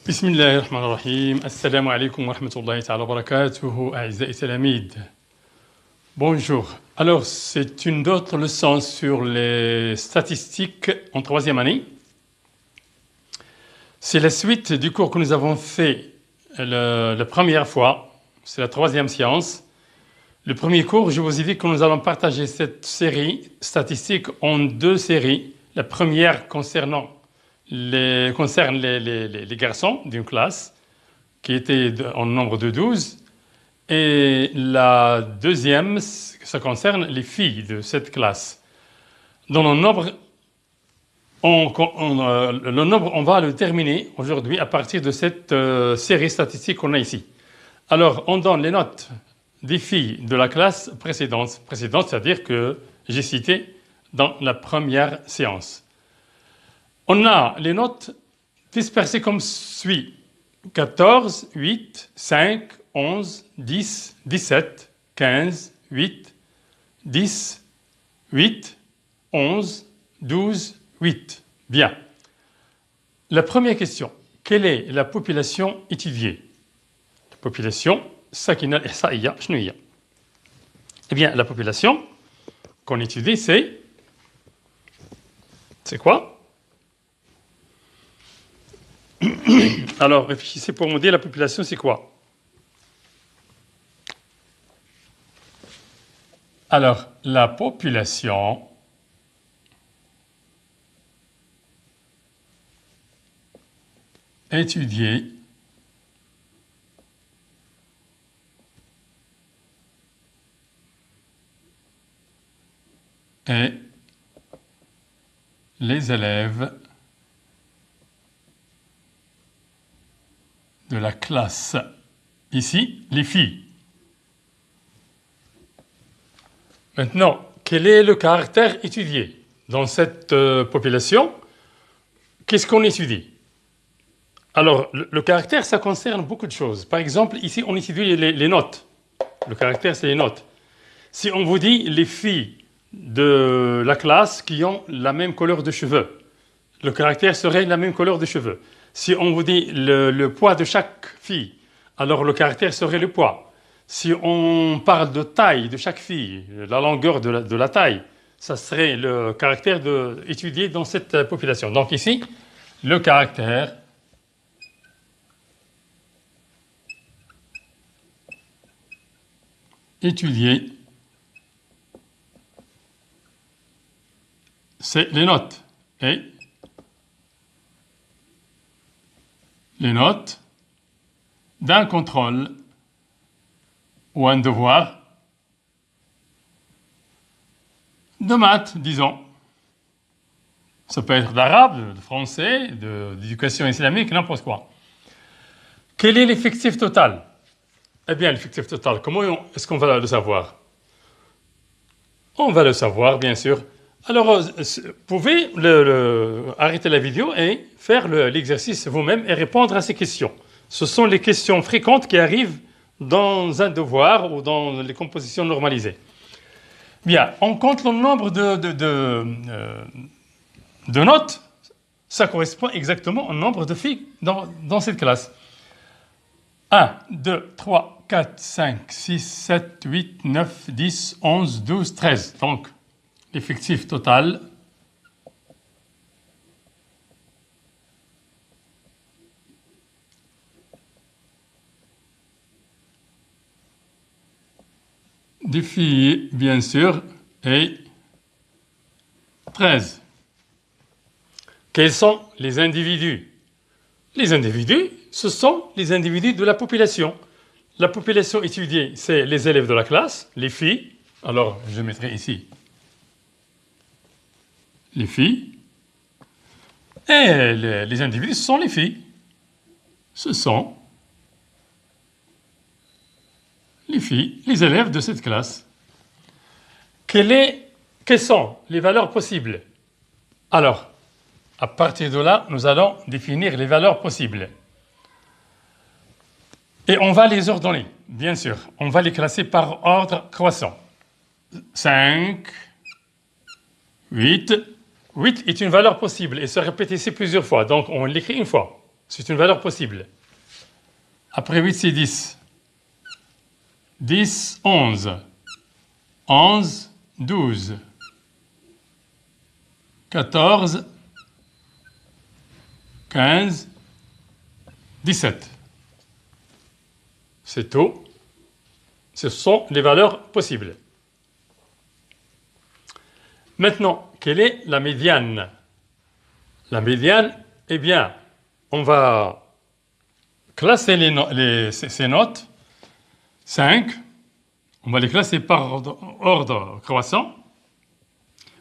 بسم الله الرحمن الرحيم. السلام عليكم ورحمة الله تعالى وبركاته أعزائي التلاميذ. Bonjour. Alors, c'est une autre leçon sur les statistiques en troisième année. C'est la suite du cours que nous avons fait la première fois. C'est la troisième séance. Le premier cours, je vous ai dit que nous allons partager cette série statistique en deux séries. La première concerne les garçons d'une classe qui était en nombre de 12. Et la deuxième, ça concerne les filles de cette classe. Dans le nombre, on va le terminer aujourd'hui à partir de cette série statistique qu'on a ici. Alors, on donne les notes des filles de la classe précédente, c'est-à-dire que j'ai cité dans la première séance. On a les notes dispersées comme suit: 14, 8, 5, 11, 10, 17, 15, 8, 10, 8, 11, 12, 8. Bien. La première question: quelle est la population étudiée? La population, sakina al-ihsaïya, shnou hiya? Eh bien, la population qu'on étudie, c'est quoi? Alors, réfléchissez pour me dire, la population, c'est quoi? Alors, la population étudiée est les élèves de la classe. Ici, les filles. Maintenant, quel est le caractère étudié dans cette population? Qu'est-ce qu'on étudie? Alors, le caractère, ça concerne beaucoup de choses. Par exemple, ici, on étudie les notes. Le caractère, c'est les notes. Si on vous dit les filles de la classe qui ont la même couleur de cheveux, le caractère serait la même couleur de cheveux. Si on vous dit le poids de chaque fille, alors le caractère serait le poids. Si on parle de taille de chaque fille, la longueur de la taille, ça serait le caractère étudié dans cette population. Donc ici, le caractère étudié, c'est les notes. Et les notes d'un contrôle ou un devoir de maths, disons. Ça peut être d'arabe, de français, d'éducation islamique, n'importe quoi. Quel est l'effectif total? Eh bien, l'effectif total, comment est-ce qu'on va le savoir? On va le savoir, bien sûr. Alors, vous pouvez arrêter la vidéo et faire l'exercice vous-même et répondre à ces questions. Ce sont les questions fréquentes qui arrivent dans un devoir ou dans les compositions normalisées. Bien, on compte le nombre de notes. Ça correspond exactement au nombre de filles dans cette classe. 1, 2, 3, 4, 5, 6, 7, 8, 9, 10, 11, 12, 13. Donc, l'effectif total des filles, bien sûr, est 13. Quels sont les individus? Les individus, ce sont les individus de la population. La population étudiée, c'est les élèves de la classe, les filles. Alors, je mettrai ici les filles. Et les individus, ce sont les filles. Ce sont les filles, les élèves de cette classe. Quelles sont les valeurs possibles? Alors, à partir de là, nous allons définir les valeurs possibles. Et on va les ordonner, bien sûr. On va les classer par ordre croissant. 5, 8. 8 est une valeur possible et se répète ici plusieurs fois. Donc, on l'écrit une fois. C'est une valeur possible. Après 8, c'est 10. 10, 11. 11, 12. 14, 15, 17. C'est tout. Ce sont les valeurs possibles. Maintenant, quelle est la médiane? La médiane, eh bien, on va classer ces notes. 5, on va les classer par ordre croissant,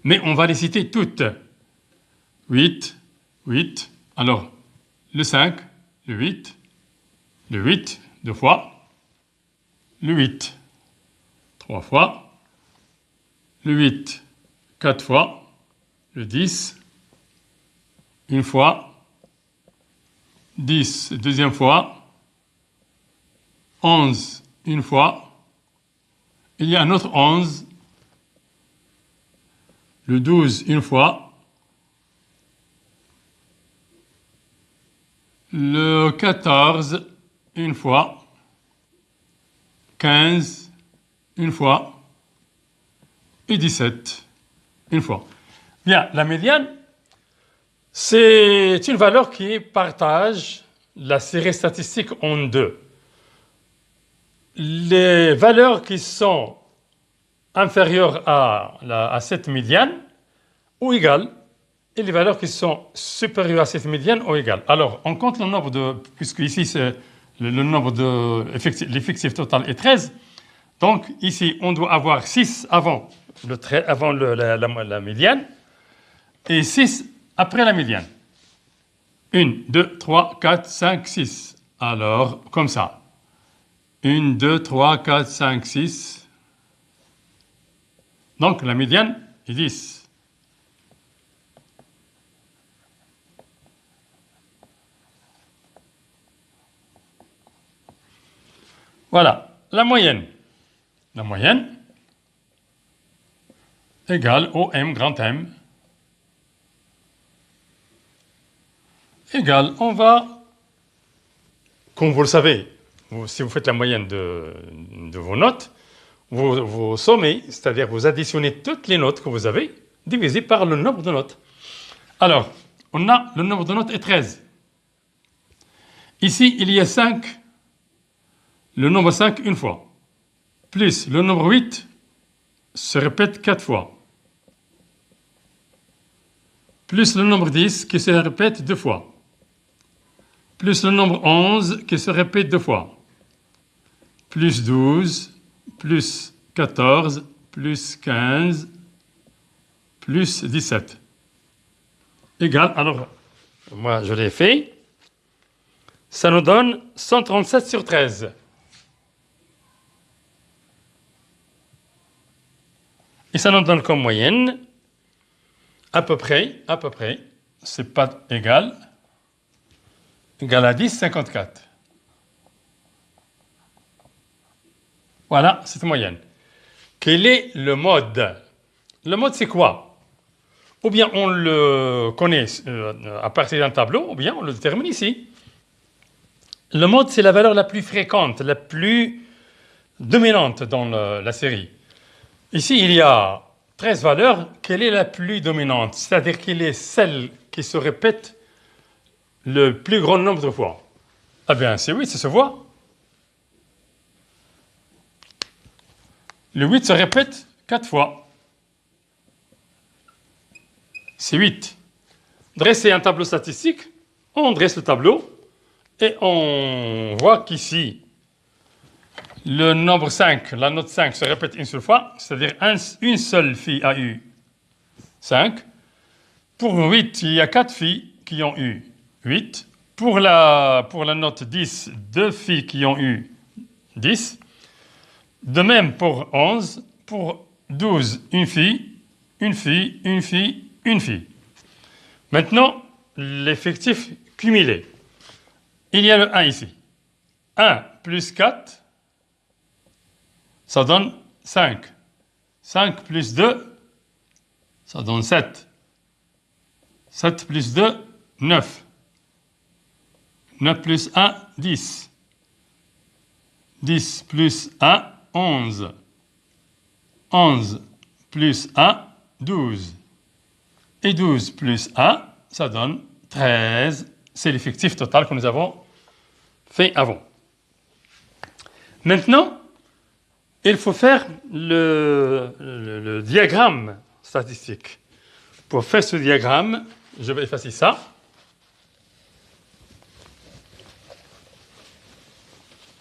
mais on va les citer toutes. 8, 8, alors le 5, le 8, le 8 deux fois, le 8 trois fois, le 8 quatre fois, le 10 une fois, 10 deuxième fois, 11 une fois, il y a un autre 11, le 12 une fois, le 14 une fois, 15 une fois et 17 une fois. Bien, la médiane, c'est une valeur qui partage la série statistique en deux. Les valeurs qui sont inférieures à cette médiane ou égales, et les valeurs qui sont supérieures à cette médiane ou égales. Alors, on compte le nombre de, puisque ici c'est le nombre de l'effectif total est 13, donc ici on doit avoir 6 avant, la médiane et 6 après la médiane. 1, 2, 3, 4, 5, 6. Alors, comme ça. 1, 2, 3, 4, 5, 6. Donc, la médiane est 10. Voilà, la moyenne. La moyenne égale au M grand M égale, on va, comme vous le savez, si vous faites la moyenne de vos notes, vous sommez, c'est-à-dire vous additionnez toutes les notes que vous avez, divisé par le nombre de notes. Alors, on a le nombre de notes est 13. Ici, il y a 5, le nombre 5 une fois, plus le nombre 8 se répète 4 fois, plus le nombre 10 qui se répète 2 fois, plus le nombre 11 qui se répète 2 fois, plus 12, plus 14, plus 15, plus 17. Égal, alors, moi je l'ai fait, ça nous donne 137 sur 13. Et ça nous donne comme moyenne, à peu près, c'est pas égal à 10, 54. Voilà cette moyenne. Quel est le mode? Le mode, c'est quoi? Ou bien on le connaît à partir d'un tableau, ou bien on le détermine ici. Le mode, c'est la valeur la plus fréquente, la plus dominante dans la série. Ici, il y a 13 valeurs. Quelle est la plus dominante? C'est-à-dire quelle est celle qui se répète le plus grand nombre de fois? Ah bien, c'est 8, ça se voit. Le 8 se répète 4 fois. C'est 8. Dresser un tableau statistique, on dresse le tableau et on voit qu'ici, le nombre 5, la note 5 se répète une seule fois, c'est-à-dire une seule fille a eu 5. Pour 8, il y a 4 filles qui ont eu 8. Pour la note 10, 2 filles qui ont eu 10. De même pour 11, pour 12, une fille, une fille, une fille, une fille. Maintenant, l'effectif cumulé. Il y a le 1 ici. 1 plus 4, ça donne 5. 5 plus 2, ça donne 7. 7 plus 2, 9. 9 plus 1, 10. 10 plus 1, 11. 11 plus 1, 12. Et 12 plus 1, ça donne 13. C'est l'effectif total que nous avons fait avant. Maintenant, il faut faire le diagramme statistique. Pour faire ce diagramme, je vais effacer ça.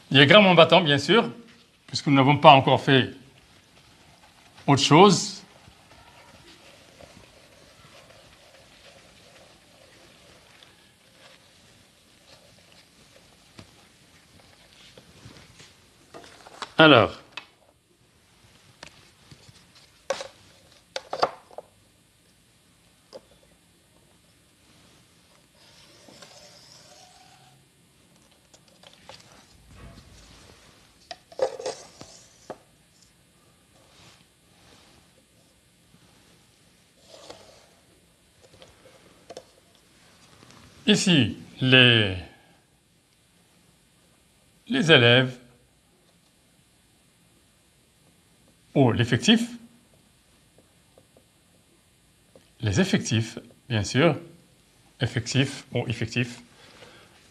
Diagramme en battant, bien sûr, puisque nous n'avons pas encore fait autre chose. Alors, ici, les élèves ou l'effectif, les effectifs, bien sûr, effectif ou effectif.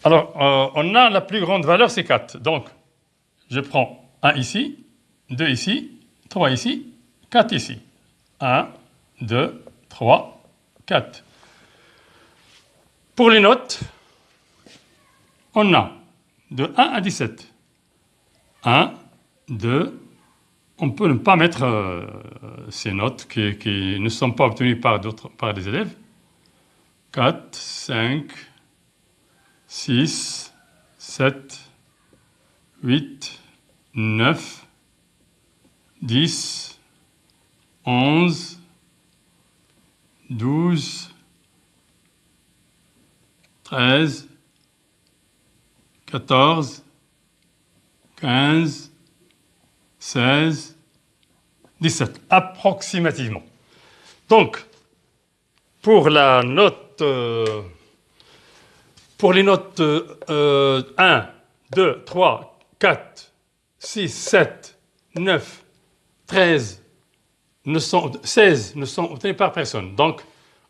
Alors, on a la plus grande valeur, c'est 4. Donc, je prends 1 ici, 2 ici, 3 ici, 4 ici. 1, 2, 3, 4. Pour les notes, on a de 1 à 17. 1, 2, on peut ne pas mettre ces notes qui ne sont pas obtenues par des élèves. 4, 5, 6, 7, 8, 9, 10, 11, 12, 13, 14, 15, 16, 17, approximativement. Donc, pour les notes 1, 2, 3, 4, 6, 7, 9, 13, 16 ne sont obtenues par personne. Donc,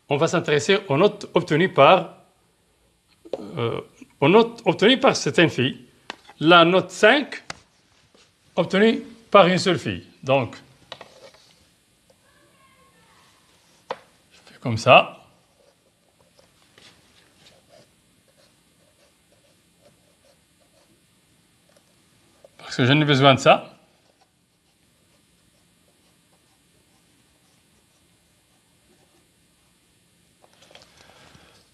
on va s'intéresser aux notes obtenues par certaines filles. La note 5 obtenue par une seule fille. Donc, je fais comme ça. Parce que je n'ai besoin de ça.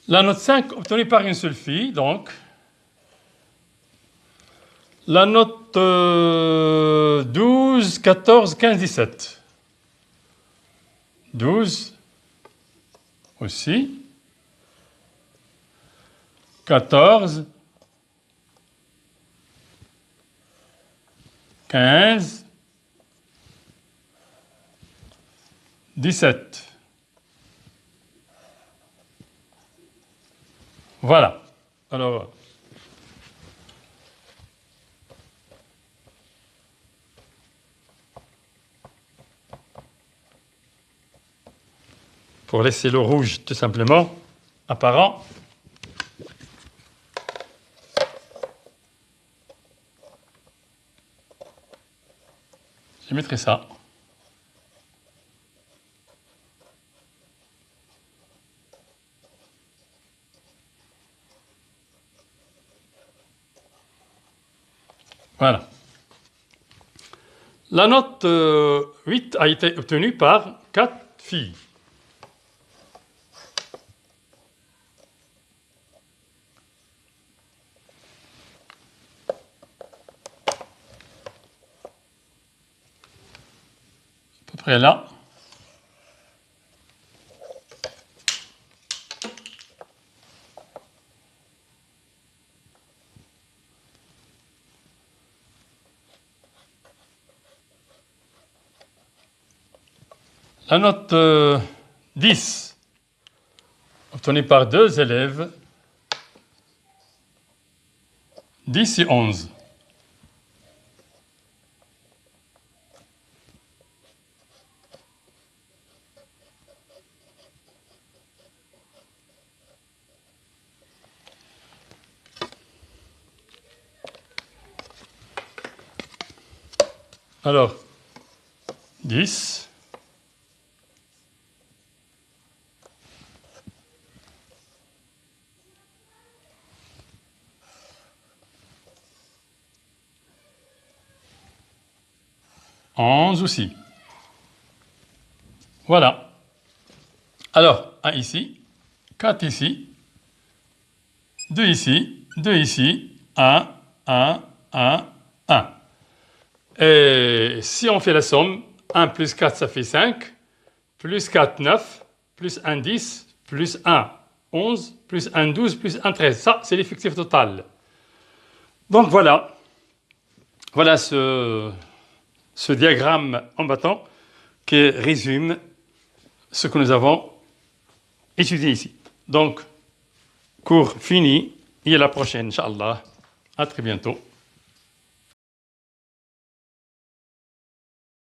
La note 5 obtenue par une seule fille, donc. La note 12, 14, 15, 17. 12 aussi. 14, 15, 17. Voilà. Alors, pour laisser le rouge tout simplement apparent, je mettrai ça. Voilà. La note 8 a été obtenue par 4 filles. À peu près là. La note 10, obtenue par 2 élèves, 10 et 11. Alors, 10, 11 aussi. Voilà. Alors, 1 ici, 4 ici, 2 ici, 2 ici, 1, 1, 1, 1. Et si on fait la somme, 1 plus 4, ça fait 5, plus 4, 9, plus 1, 10, plus 1, 11, plus 1, 12, plus 1, 13. Ça, c'est l'effectif total. Donc voilà. Voilà ce diagramme en bâton qui résume ce que nous avons étudié ici. Donc, cours fini et à la prochaine, Inch'Allah. À très bientôt.